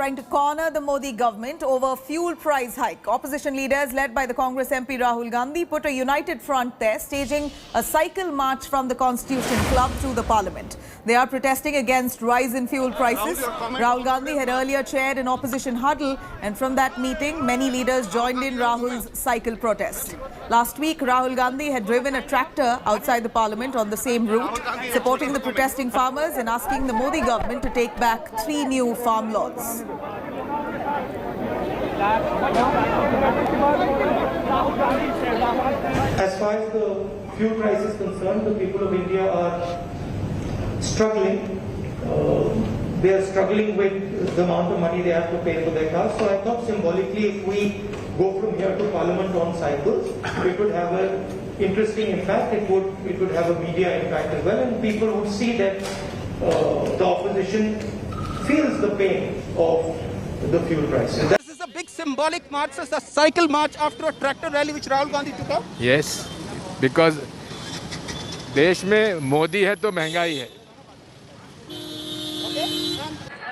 trying to corner the Modi government over fuel price hike. Opposition leaders led by the Congress MP Rahul Gandhi put a united front there, staging a cycle march from the Constitution Club through the parliament. They are protesting against rise in fuel prices. Rahul Gandhi had earlier chaired an opposition huddle, and from that meeting, many leaders joined in Rahul's cycle protest. Last week, Rahul Gandhi had driven a tractor outside the parliament on the same route, supporting the protesting farmers and asking the Modi government to take back 3 new farm laws. As far as the fuel price is concerned, the people of India are struggling. They are struggling with the amount of money they have to pay for their cars. So I thought symbolically, if we go from here to Parliament on cycles, it would have an interesting impact. It would have a media impact as well, and people would see that the opposition feels the pain of the fuel prices. This is a big symbolic march, a cycle march after a tractor rally which Rahul Gandhi took up. Yes, because देश में मोदी है तो महंगाई है.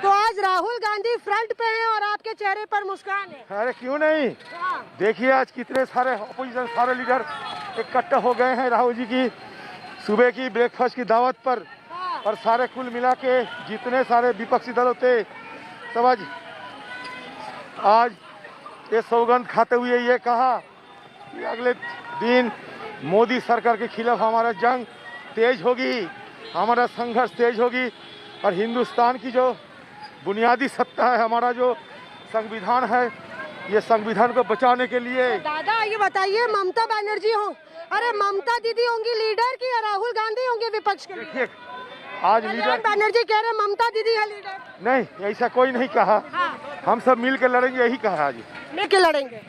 तो आज Rahul Gandhi front पे हैं और आपके चेहरे पर मुस्कान है. अरे क्यों नहीं, देखिए आज कितने सारे अपोजिशन सारे लीडर इकट्ठा हो गए हैं राहुल जी की सुबह की ब्रेकफास्ट की दावत पर. और सारे कुल मिला के जितने सारे विपक्षी दल होते सब आज ये सौगंध खाते हुए ये कहा कि अगले दिन मोदी सरकार के खिलाफ हमारा जंग तेज होगी, हमारा संघर्ष तेज होगी और हिंदुस्तान की जो बुनियादी सत्ता है, हमारा जो संविधान है, ये संविधान को बचाने के लिए. दादा ये बताइए, ममता बनर्जी हो, अरे ममता दीदी होंगी लीडर की या राहुल गांधी होंगे विपक्ष के? देखिए आज लीडर बनर्जी कह रहे ममता दीदी है लीडर. नहीं, ऐसा कोई नहीं कहा. हम सब मिल के लड़ेंगे, यही कहा आज. मिल के लड़ेंगे.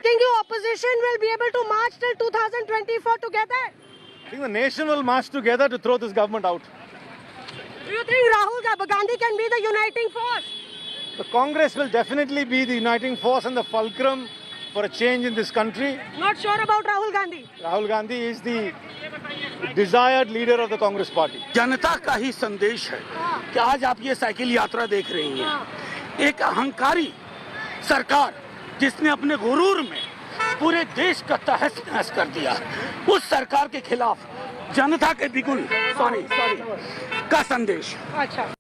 Think you opposition will be able to march till 2024 together? I think the nation will march together to throw this government out. Do you think Rahul Gandhi can be the uniting force? The Congress will definitely be the uniting force and the fulcrum for a change in this country. Not sure about Rahul Gandhi. Rahul Gandhi is the desired leader of the Congress party. जनता का ही संदेश है कि आज आप ये cycle यात्रा देख रही हैं. एक अहंकारी सरकार जिसने अपने गुरूर में पूरे देश का तहस नहस कर दिया, उस सरकार के खिलाफ जनता के बिगुल का संदेश. अच्छा.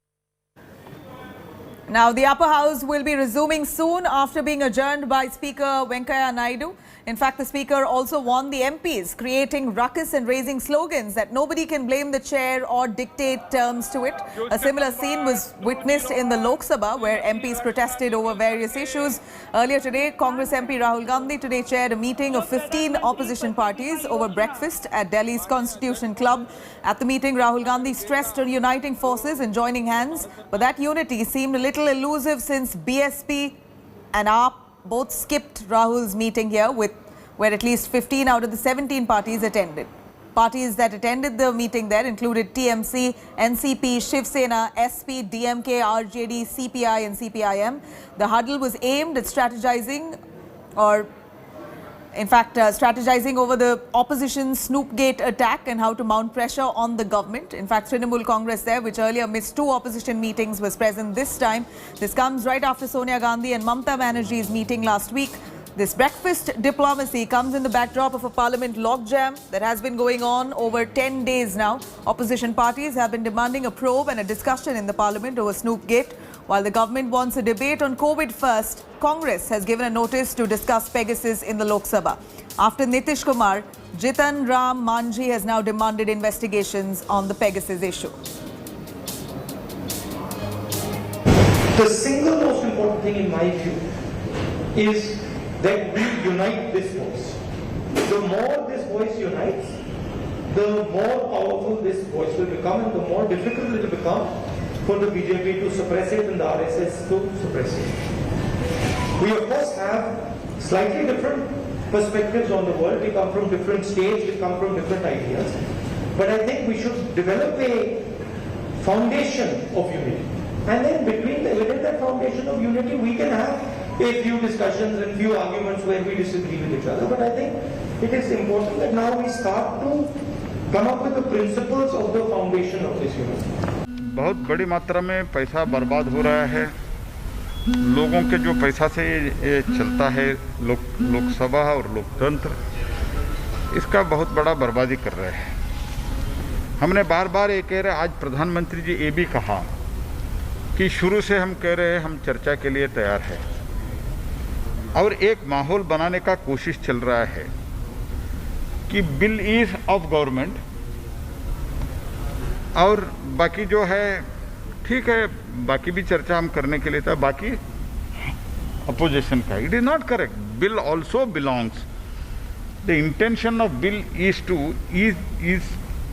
Now, the upper house will be resuming soon after being adjourned by Speaker Venkaiah Naidu. In fact, the Speaker also warned the MPs, creating ruckus and raising slogans that nobody can blame the chair or dictate terms to it. A similar scene was witnessed in the Lok Sabha, where MPs protested over various issues. Earlier today, Congress MP Rahul Gandhi chaired a meeting of 15 opposition parties over breakfast at Delhi's Constitution Club. At the meeting, Rahul Gandhi stressed on uniting forces and joining hands, but that unity seemed a little elusive since BSP and AAP both skipped Rahul's meeting here, where at least 15 out of the 17 parties attended. Parties that attended the meeting there included TMC, NCP, Shiv Sena, SP, DMK, RJD, CPI and CPIM. The huddle was aimed at strategizing over the opposition's snoopgate attack and how to mount pressure on the government. In fact, Trinamool Congress there, which earlier missed 2 opposition meetings, was present this time. This comes right after Sonia Gandhi and Mamta Banerjee's meeting last week. This breakfast diplomacy comes in the backdrop of a parliament logjam that has been going on over 10 days now. Opposition parties have been demanding a probe and a discussion in the parliament over snoopgate. While the government wants a debate on COVID first, Congress has given a notice to discuss Pegasus in the Lok Sabha. After Nitish Kumar, Jitan Ram Manjhi has now demanded investigations on the Pegasus issue. The single most important thing in my view is that we unite this voice. The more this voice unites, the more powerful this voice will become and the more difficult it will become for the BJP to suppress it and the RSS to suppress it. We of course have slightly different perspectives on the world. We come from different states, we come from different ideas. But I think we should develop a foundation of unity. And then within that foundation of unity, we can have a few discussions and few arguments where we disagree with each other. But I think it is important that now we start to come up with the principles of the foundation of this unity. बहुत बड़ी मात्रा में पैसा बर्बाद हो रहा है लोगों के जो पैसा से ये चलता है लोकसभा और लोकतंत्र, इसका बहुत बड़ा बर्बादी कर रहे हैं। हमने बार बार ये कह रहे, आज प्रधानमंत्री जी ये भी कहा कि शुरू से हम कह रहे हैं हम चर्चा के लिए तैयार है और एक माहौल बनाने का कोशिश चल रहा है कि बिल इज ऑफ गवर्नमेंट और बाकी जो है ठीक है, बाकी भी चर्चा हम करने के लिए था, बाकी अपोजिशन का। It is not correct. Bill also belongs, the intention of bill is to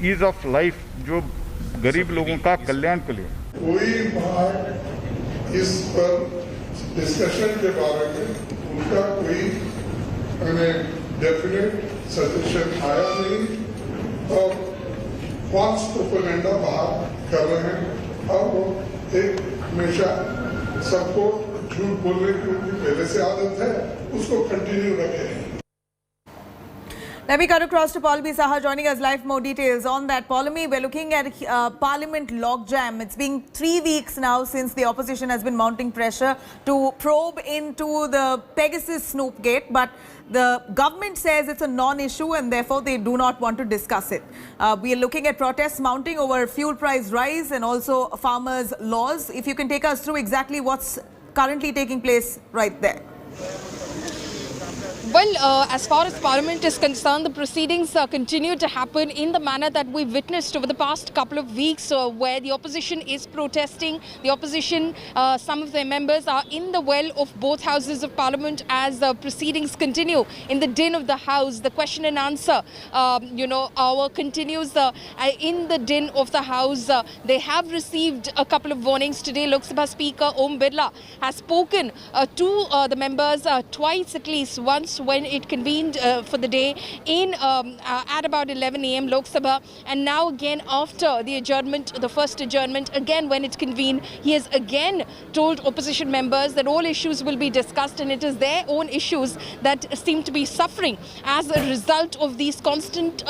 ease of life, जो गरीब लोगों का कल्याण के लिए। कोई बात इस पर डिस्कशन के बारे में उनका कोई डेफिनेट सजेशन आया नहीं और फॉल्स प्रोपेगेंडा बाहर कर रहे हैं और वो एक हमेशा सबको झूठ बोलने की उनकी पहले से आदत है, उसको कंटिन्यू रखें। Let me cut across to Paul B. Saha joining us live. More details on that. Paulami, we're looking at Parliament logjam. It's been 3 weeks now since the opposition has been mounting pressure to probe into the Pegasus snoopgate, but the government says it's a non-issue and therefore they do not want to discuss it. We are looking at protests mounting over fuel price rise and also farmers' laws. If you can take us through exactly what's currently taking place right there. Well, as far as Parliament is concerned, the proceedings continue to happen in the manner that we witnessed over the past couple of weeks, where the opposition is protesting. The opposition, some of their members are in the well of both houses of Parliament as proceedings continue in the din of the House. The question and answer, hour continues in the din of the House. They have received a couple of warnings today. Lok Sabha Speaker Om Birla has spoken to the members twice at least, once when it convened for the day in at about 11 a.m. Lok Sabha, and now again after the adjournment, the first adjournment, again when it convened, he has again told opposition members that all issues will be discussed and it is their own issues that seem to be suffering as a result of these constant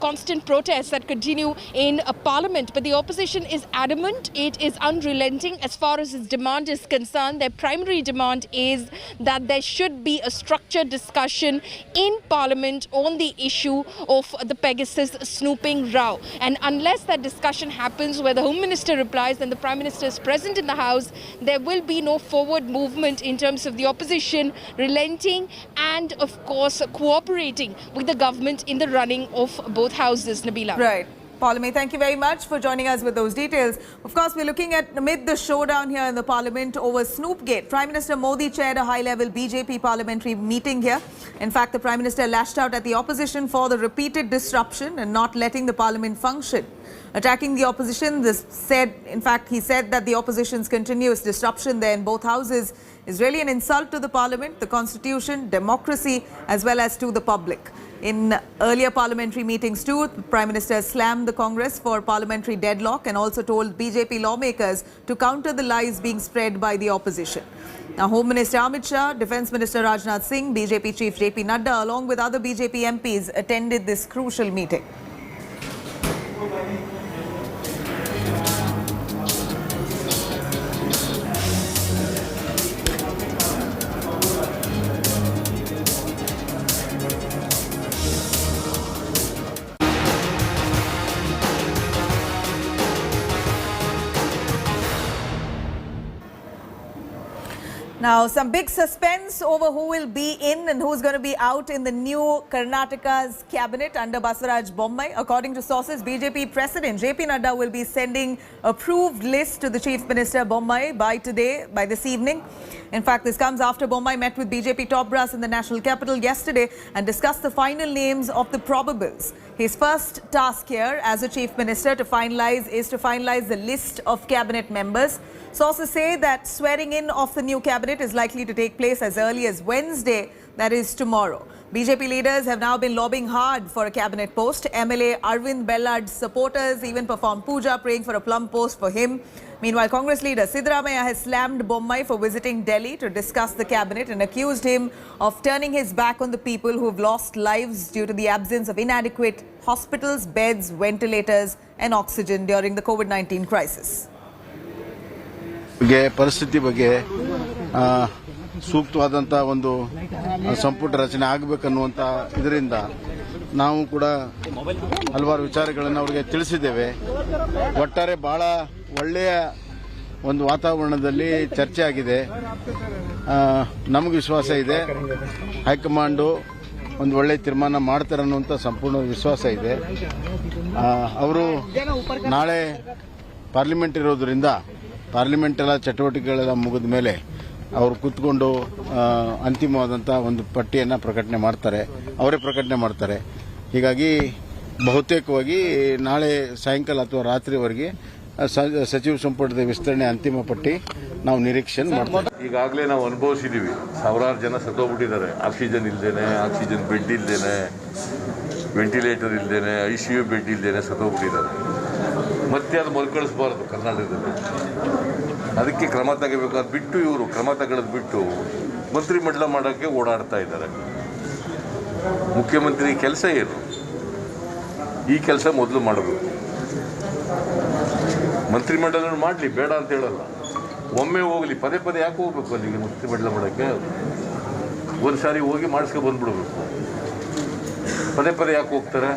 constant protests that continue in Parliament. But the opposition is adamant, it is unrelenting as far as its demand is concerned. Their primary demand is that there should be a structured discussion in Parliament on the issue of the Pegasus snooping row. And unless that discussion happens where the Home Minister replies and the Prime Minister is present in the House, there will be no forward movement in terms of the opposition relenting and of course cooperating with the government in the running of both houses. Nabila. Right. Paulami, thank you very much for joining us with those details. Of course, we're looking at amid the showdown here in the Parliament over Snoopgate. Prime Minister Modi chaired a high-level BJP parliamentary meeting here. In fact, the Prime Minister lashed out at the opposition for the repeated disruption and not letting the Parliament function. Attacking the opposition, he said that the opposition's continuous disruption there in both houses is really an insult to the Parliament, the Constitution, democracy, as well as to the public. In earlier parliamentary meetings too, the Prime Minister slammed the Congress for parliamentary deadlock and also told BJP lawmakers to counter the lies being spread by the opposition. Now, Home Minister Amit Shah, Defence Minister Rajnath Singh, BJP Chief JP Nadda, along with other BJP MPs, attended this crucial meeting. Now, some big suspense over who will be in and who's going to be out in the new Karnataka's cabinet under Basuraj Bommai. According to sources, BJP President JP Nadda will be sending approved list to the Chief Minister Bommai by this evening. In fact, this comes after Bommai met with BJP top brass in the national capital yesterday and discussed the final names of the probables. His first task here as a Chief Minister is to finalize the list of cabinet members. Sources say that swearing in of the new cabinet is likely to take place as early as Wednesday, that is tomorrow. BJP leaders have now been lobbying hard for a cabinet post. MLA Arvind Bellad's supporters even performed puja, praying for a plum post for him. Meanwhile, Congress leader Siddaramaiah has slammed Bommai for visiting Delhi to discuss the cabinet and accused him of turning his back on the people who have lost lives due to the absence of inadequate hospitals, beds, ventilators and oxygen during the COVID-19 crisis. ಪರಿಸ್ಥಿತಿ ಬಗ್ಗೆ ಸೂಕ್ತವಾದಂಥ ಒಂದು ಸಂಪುಟ ರಚನೆ ಆಗಬೇಕನ್ನುವಂಥ ಇದರಿಂದ ನಾವು ಕೂಡ ಹಲವಾರು ವಿಚಾರಗಳನ್ನು ಅವರಿಗೆ ತಿಳಿಸಿದ್ದೇವೆ. ಒಟ್ಟಾರೆ ಬಹಳ ಒಳ್ಳೆಯ ಒಂದು ವಾತಾವರಣದಲ್ಲಿ ಚರ್ಚೆ ಆಗಿದೆ. ನಮಗೆ ವಿಶ್ವಾಸ ಇದೆ ಹೈಕಮಾಂಡು ಒಂದು ಒಳ್ಳೆಯ ತೀರ್ಮಾನ ಮಾಡ್ತಾರೆ ಅನ್ನುವಂಥ ಸಂಪೂರ್ಣ ವಿಶ್ವಾಸ ಇದೆ. ಅವರು ನಾಳೆ ಪಾರ್ಲಿಮೆಂಟ್ ಇರೋದ್ರಿಂದ ಪಾರ್ಲಿಮೆಂಟ್ ಎಲ್ಲ ಚಟುವಟಿಕೆಗಳೆಲ್ಲ ಮುಗಿದ ಮೇಲೆ ಅವರು ಕೂತ್ಕೊಂಡು ಅಂತಿಮವಾದಂಥ ಒಂದು ಪಟ್ಟಿಯನ್ನು ಪ್ರಕಟಣೆ ಮಾಡ್ತಾರೆ, ಅವರೇ ಪ್ರಕಟಣೆ ಮಾಡ್ತಾರೆ. ಹೀಗಾಗಿ ಬಹುತೇಕವಾಗಿ ನಾಳೆ ಸಾಯಂಕಾಲ ಅಥವಾ ರಾತ್ರಿವರೆಗೆ ಸಚಿವ ಸಂಪುಟದ ವಿಸ್ತರಣೆ ಅಂತಿಮ ಪಟ್ಟಿ ನಾವು ನಿರೀಕ್ಷೆ ಮಾಡ್ತೀವಿ. ಈಗಾಗಲೇ ನಾವು ಅನುಭವಿಸಿದ್ದೀವಿ, ಸಾವಿರಾರು ಜನ ಸತ್ತೋಗ್ಬಿಟ್ಟಿದ್ದಾರೆ. ಆಕ್ಸಿಜನ್ ಇಲ್ದೇನೆ, ಆಕ್ಸಿಜನ್ ಬೆಡ್ ಇಲ್ದೇನೆ, ವೆಂಟಿಲೇಟರ್ ಇಲ್ದೇನೆ, ICU ಬೆಡ್ ಇಲ್ದೇನೆ ಸತ್ತೋಗ್ಬಿಟ್ಟಿದ್ದಾರೆ. ಮತ್ತೆ ಅದು ಮರುಕಳಿಸಬಾರ್ದು ಕರ್ನಾಟಕದಲ್ಲಿ. ಅದಕ್ಕೆ ಕ್ರಮ ತಗೋಬೇಕು. ಅದು ಬಿಟ್ಟು ಇವರು ಕ್ರಮ ತಗೊಳ್ಳೋದು ಬಿಟ್ಟು ಮಂತ್ರಿಮಂಡಲ ಮಾಡೋಕ್ಕೆ ಓಡಾಡ್ತಾ ಇದ್ದಾರೆ. ಮುಖ್ಯಮಂತ್ರಿ ಕೆಲಸ ಏನು? ಈ ಕೆಲಸ ಮೊದಲು ಮಾಡಬೇಕು. ಮಂತ್ರಿಮಂಡಲ ಮಾಡಲಿ, ಬೇಡ ಅಂತ ಹೇಳಲ್ಲ. ಒಮ್ಮೆ ಹೋಗಲಿ, ಪದೇ ಪದೇ ಯಾಕೆ ಹೋಗ್ಬೇಕು ಅಲ್ಲಿಗೆ ಮಂತ್ರಿಮಂಡಲ ಮಾಡೋಕ್ಕೆ? ಒಂದು ಸಾರಿ ಹೋಗಿ ಮಾಡಿಸ್ಕೊ ಬಂದ್ಬಿಡ್ಬೇಕು. ಪದೇ ಪದೇ ಯಾಕೆ ಹೋಗ್ತಾರೆ?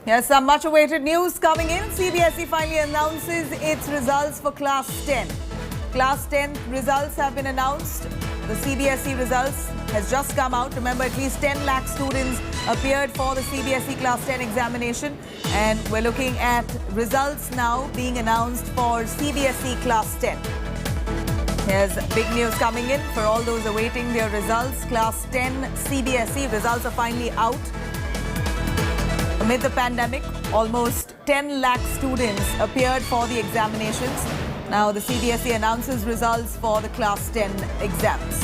Yes, some much awaited news coming in. CBSE finally announces its results for Class 10. Class 10 results have been announced. The CBSE results has just come out. Remember, at least 10 lakh students appeared for the CBSE Class 10 examination. And we're looking at results now being announced for CBSE Class 10. Here's big news coming in for all those awaiting their results. Class 10 CBSE results are finally out. Amid the pandemic, almost 10 lakh students appeared for the examinations. Now the CBSE announces results for the Class 10 exams.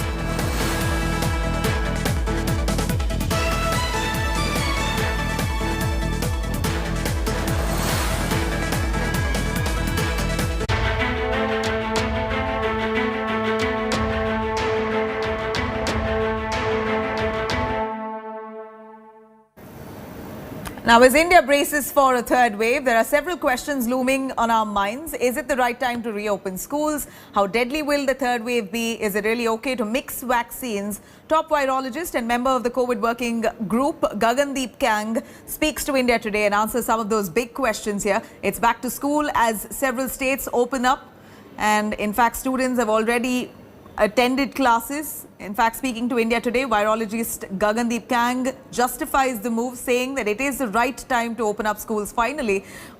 Now, as India braces for a third wave, there are several questions looming on our minds. Is it the right time to reopen schools? How deadly will the third wave be? Is it really okay to mix vaccines? Top virologist and member of the COVID working group, Gagandeep Kang, speaks to India today and answers some of those big questions here. It's back to school as several states open up. And in fact, students have already attended classes. In fact, speaking to India today, virologist Gagandeep Kang justifies the move, saying that it is the right time to open up schools finally,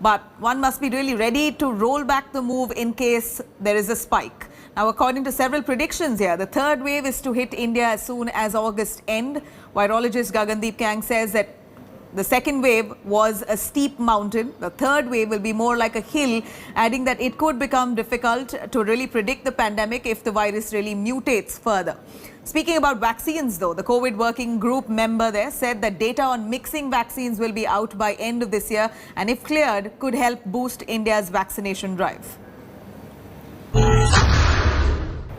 but one must be really ready to roll back the move in case there is a spike. Now, according to several predictions here, the third wave is to hit India as soon as August end. Virologist Gagandeep Kang says that the second wave was a steep mountain. The third wave will be more like a hill, adding that it could become difficult to really predict the pandemic if the virus really mutates further. Speaking about vaccines though, the COVID working group member there said that data on mixing vaccines will be out by end of this year and if cleared could help boost India's vaccination drive.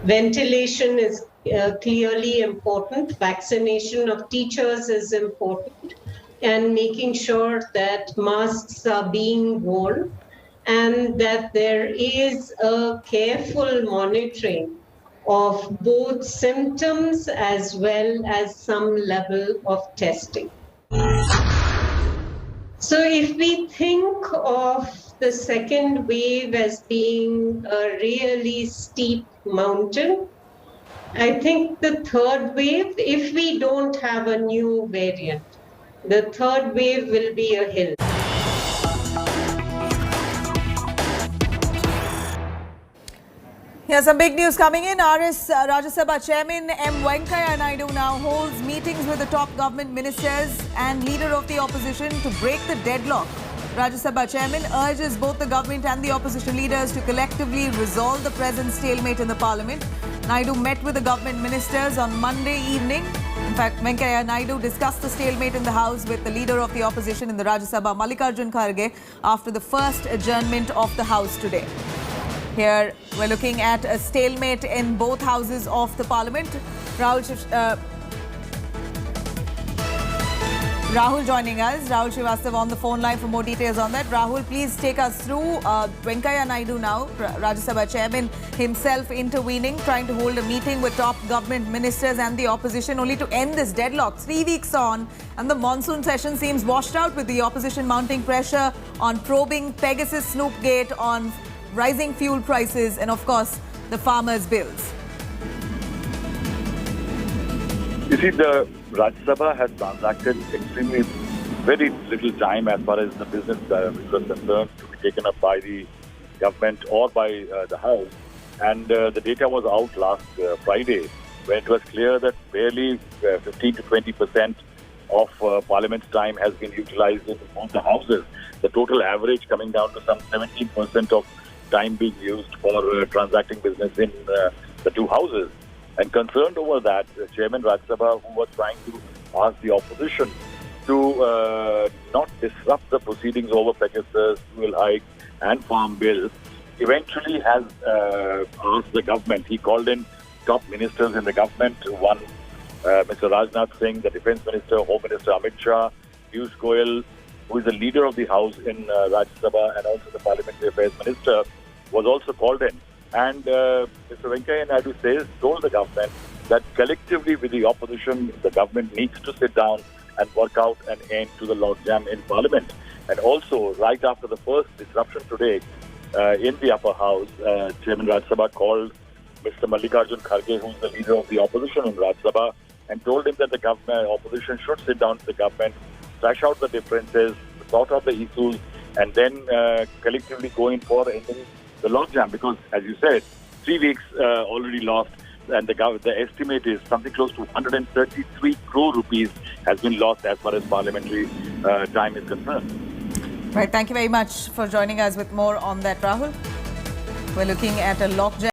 Ventilation is clearly important. Vaccination of teachers is important. And making sure that masks are being worn and that there is a careful monitoring of both symptoms as well as some level of testing. So if we think of the second wave as being a really steep mountain, I think the third wave, if we don't have a new variant, the third wave will be a hill. Here's some big news coming in. Rajya Sabha Chairman M. Venkaiah Naidu now holds meetings with the top government ministers and leader of the opposition to break the deadlock. Rajya Sabha Chairman urges both the government and the opposition leaders to collectively resolve the present stalemate in the parliament. Naidu met with the government ministers on Monday evening. In fact, Venkaiah Naidu discussed the stalemate in the House with the leader of the opposition in the Rajya Sabha, Mallikarjun Kharge, after the first adjournment of the House today. Here, we're looking at a stalemate in both houses of the parliament. Rahul joining us. Rahul Srivastava on the phone line for more details on that. Rahul, please take us through Venkaiah Naidu now, Rajya Sabha chairman himself intervening, trying to hold a meeting with top government ministers and the opposition only to end this deadlock 3 weeks on. And the monsoon session seems washed out with the opposition mounting pressure on probing Pegasus snoopgate, on rising fuel prices and of course the farmers' bills. You see, the Rajya Sabha has transacted extremely very little time as far as the business which was concerned to be taken up by the government or by the House. And the data was out last Friday when it was clear that barely 15 to 20% of Parliament's time has been utilized in both the Houses. The total average coming down to some 17% of time being used for transacting business in the two Houses. And concerned over that, Chairman Rajya Sabha, who was trying to ask the opposition to not disrupt the proceedings over Pegasus, fuel hikes and farm bills, eventually has asked the government. He called in top ministers in the government, one Mr. Rajnath Singh, the Defence Minister, Home Minister Amit Shah, Piyush Goyal, who is the leader of the House in Rajya Sabha, and also the Parliamentary Affairs Minister, was also called in. And Mr. Venkaiah Naidu told the government that collectively with the opposition, the government needs to sit down and work out an end to the logjam in Parliament. And also, right after the first disruption today in the upper house, Chairman Rajya Sabha called Mr. Mallikarjun Kharge, who is the leader of the opposition in Rajya Sabha, and told him that the government, opposition should sit down with the government, thrash out the differences, sort out the issues, and then collectively go in for ending the logjam, because, as you said, 3 weeks already lost, and the estimate is something close to 133 crore rupees has been lost as far as parliamentary time is concerned. Right, thank you very much for joining us with more on that, Rahul. We're looking at a logjam.